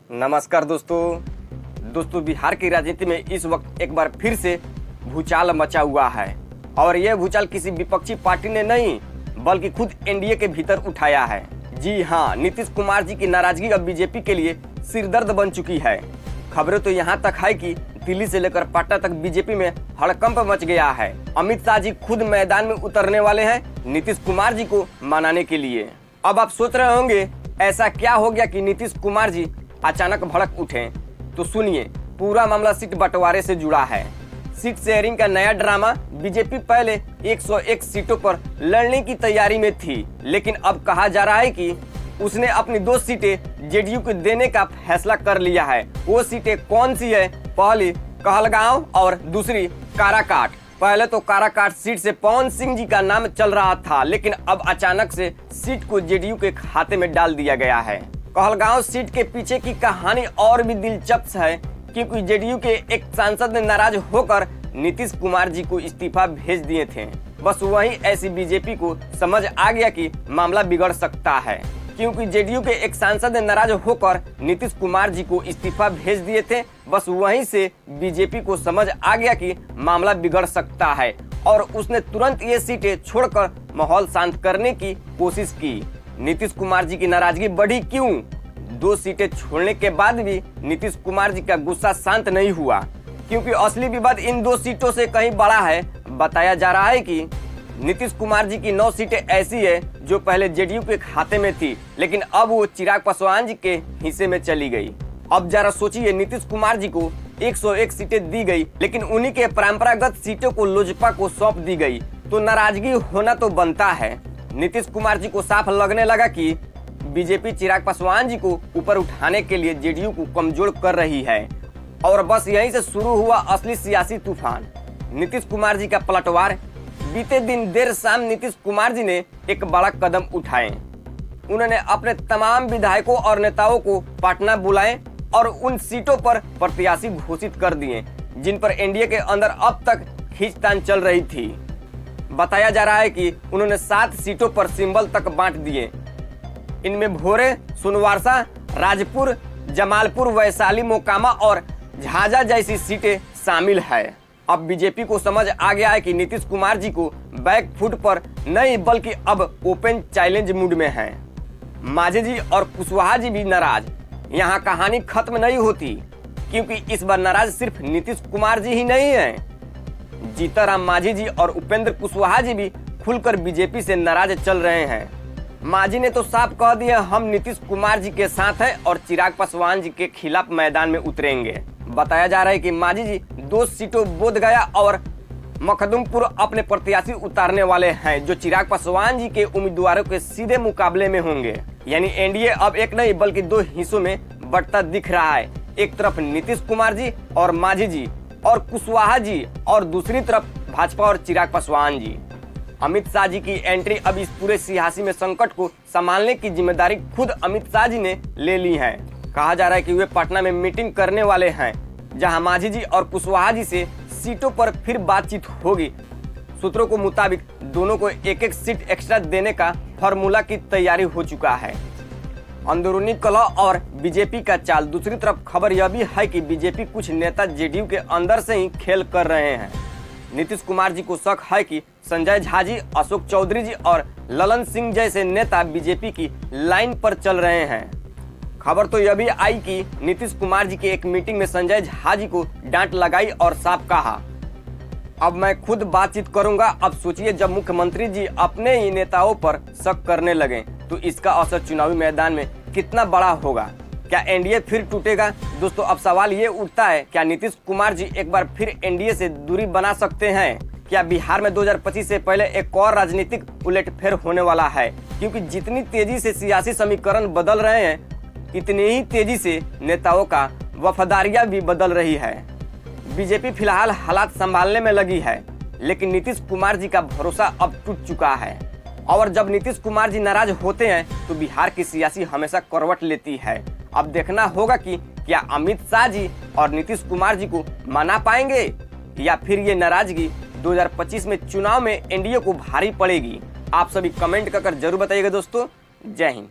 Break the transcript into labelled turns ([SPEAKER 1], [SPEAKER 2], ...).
[SPEAKER 1] नमस्कार दोस्तों बिहार की राजनीति में इस वक्त एक बार फिर से भूचाल मचा हुआ है और यह भूचाल किसी विपक्षी पार्टी ने नहीं बल्कि खुद एनडीए के भीतर उठाया है। जी हाँ, नीतीश कुमार जी की नाराजगी अब बीजेपी के लिए सिरदर्द बन चुकी है। खबरें तो यहाँ तक है कि दिल्ली से लेकर पटना तक बीजेपी में हड़कंप मच गया है। अमित शाह जी खुद मैदान में उतरने वाले हैं नीतीश कुमार जी को मनाने के लिए। अब आप सोच रहे होंगे ऐसा क्या हो गया कि नीतीश कुमार जी अचानक भड़क उठे, तो सुनिए, पूरा मामला सीट बंटवारे से जुड़ा है। सीट शेयरिंग का नया ड्रामा। बीजेपी पहले 101 सीटों पर लड़ने की तैयारी में थी, लेकिन अब कहा जा रहा है कि उसने अपनी 2 सीटें जेडीयू को देने का फैसला कर लिया है। वो सीटें कौन सी है? पहली कहलगांव और दूसरी काराकाट। पहले तो काराकाट सीट से पवन सिंह जी का नाम चल रहा था, लेकिन अब अचानक से सीट को जेडीयू के खाते में डाल दिया गया है। कहलगांव सीट के पीछे की कहानी और भी दिलचस्प है, क्योंकि जेडीयू के एक सांसद ने नाराज होकर नीतीश कुमार जी को इस्तीफा भेज दिए थे। बस वहीं ऐसी बीजेपी को समझ आ गया कि मामला बिगड़ सकता है, क्योंकि जेडीयू के एक सांसद ने नाराज होकर नीतीश कुमार जी को इस्तीफा भेज दिए थे। बस वहीं से बीजेपी को समझ आ गया कि मामला बिगड़ सकता है और उसने तुरंत ये सीटें छोड़कर माहौल शांत करने की कोशिश की। नीतीश कुमार जी की नाराजगी बढ़ी क्यों? 2 सीटें छोड़ने के बाद भी नीतीश कुमार जी का गुस्सा शांत नहीं हुआ, क्योंकि असली विवाद इन 2 सीटों से कहीं बड़ा है। बताया जा रहा है कि नीतीश कुमार जी की 9 सीटें ऐसी है जो पहले जेडीयू के खाते में थी, लेकिन अब वो चिराग पासवान जी के हिस्से में चली गई। अब जरा सोचिए, नीतीश कुमार जी को 101 सीटें दी गई, लेकिन उन्हीं के परंपरागत सीटों को लोजपा को सौंप दी गई, तो नाराजगी होना तो बनता है। नीतीश कुमार जी को साफ लगने लगा कि बीजेपी चिराग पासवान जी को ऊपर उठाने के लिए जेडीयू को कमजोर कर रही है, और बस यहीं से शुरू हुआ असली सियासी तूफान, नीतीश कुमार जी का पलटवार। बीते दिन देर शाम नीतीश कुमार जी ने एक बड़ा कदम उठाए। उन्होंने अपने तमाम विधायकों और नेताओं को पटना बुलाए और उन सीटों पर प्रत्याशी घोषित कर दिए जिन पर एनडीए के अंदर अब तक खींचतान चल रही थी। बताया जा रहा है कि उन्होंने 7 सीटों पर सिंबल तक बांट दिए। इनमें भोरे, सोनवारसा, राजपुर, जमालपुर, वैशाली, मोकामा और झाझा जैसी सीटें शामिल है। अब बीजेपी को समझ आ गया है कि नीतीश कुमार जी को बैक फुट पर नहीं बल्कि अब ओपन चैलेंज मूड में हैं। मांझी जी और कुशवाहा जी भी नाराज। यहाँ कहानी खत्म नहीं होती, क्योंकि इस बार नाराज सिर्फ नीतीश कुमार जी ही नहीं है। जीतनराम मांझी जी और उपेंद्र कुशवाहा जी भी खुलकर बीजेपी से नाराज चल रहे हैं। मांझी ने तो साफ कह दिया, हम नीतीश कुमार जी के साथ हैं और चिराग पासवान जी के खिलाफ मैदान में उतरेंगे। बताया जा रहा है कि मांझी जी 2 सीटों बोधगया और मखदुमपुर अपने प्रत्याशी उतारने वाले हैं, जो चिराग पासवान जी के उम्मीदवारों के सीधे मुकाबले में होंगे। यानी एनडीए अब एक नहीं बल्कि 2 हिस्सों में बंटता दिख रहा है। एक तरफ नीतीश कुमार जी और मांझी जी और कुशवाहा जी, और दूसरी तरफ भाजपा और चिराग पासवान जी। अमित शाह जी की एंट्री अब इस पूरे सियासी में संकट को संभालने की जिम्मेदारी खुद अमित शाह जी ने ले ली है। कहा जा रहा है कि वे पटना में मीटिंग करने वाले हैं, जहां मांझी जी और कुशवाहा जी से सीटों पर फिर बातचीत होगी। सूत्रों के मुताबिक दोनों को 1-1 सीट एक्स्ट्रा देने का फॉर्मूला की तैयारी हो चुका है। अंदरूनी कलह और बीजेपी का चाल। दूसरी तरफ खबर यह भी है कि बीजेपी कुछ नेता जेडीयू के अंदर से ही खेल कर रहे हैं। नीतीश कुमार जी को शक है कि संजय झा जी, अशोक चौधरी जी और ललन सिंह जैसे नेता बीजेपी की लाइन पर चल रहे हैं। खबर तो यह भी आई कि नीतीश कुमार जी के एक मीटिंग में संजय झा जी को डांट लगाई और साफ कहा, अब मैं खुद बातचीत करूंगा। अब सोचिए, जब मुख्यमंत्री जी अपने ही नेताओं पर शक करने लगे तो इसका असर चुनावी मैदान में कितना बड़ा होगा। क्या एनडीए फिर टूटेगा? दोस्तों, अब सवाल ये उठता है, क्या नीतीश कुमार जी एक बार फिर एनडीए से दूरी बना सकते हैं? क्या बिहार में 2025 से पहले एक और राजनीतिक उलटफेर होने वाला है? क्योंकि जितनी तेजी से सियासी समीकरण बदल रहे हैं, इतनी ही तेजी से नेताओं का वफादारियां भी बदल रही है। बीजेपी फिलहाल हालात संभालने में लगी है, लेकिन नीतीश कुमार जी का भरोसा अब टूट चुका है। और जब नीतीश कुमार जी नाराज होते हैं तो बिहार की सियासी हमेशा करवट लेती है। अब देखना होगा कि क्या अमित शाह जी और नीतीश कुमार जी को मना पाएंगे, या फिर ये नाराजगी 2025 में चुनाव में एनडीए को भारी पड़ेगी। आप सभी कमेंट कर जरूर बताइएगा दोस्तों। जय हिंद।